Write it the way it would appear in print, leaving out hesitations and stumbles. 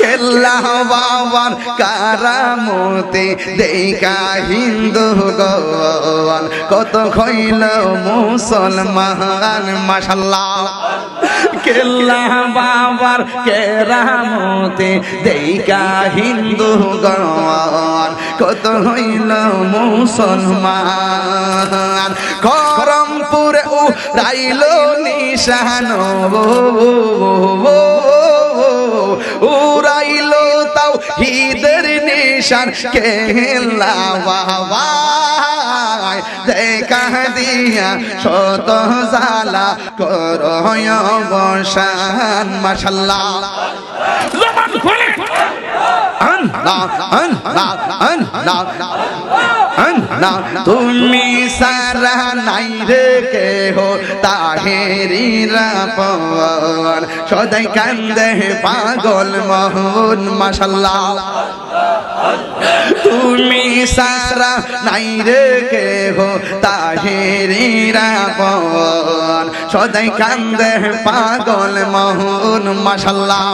কেল্লা বাবার কারামতে দেখা হিন্দু গণ কত হইল মুসলমান মাশাআল্লাহ কেল্লা বাবার কেরামতে দেখা হিন্দু গণ কত হইল মুসলমান করমপুরে উড়াইল নিশান উড়াইল তাওহীদের নিশান কেল্লা বাবা দেখা দিয়া শত জালা করয় বসান মাশাআল্লাহ জবান খুলে আল্লাহ আল্লাহ আল্লাহ আল্লাহ তুমি সারা নাই রে কেহ তাহেরিরা পর সদাই কান্দে পাগল মহন মাশাআল্লাহ তুমি সারা নাই রে কেহ তাহেরিরা পর সদাই কান্দে পাগল মহন মাশাআল্লাহ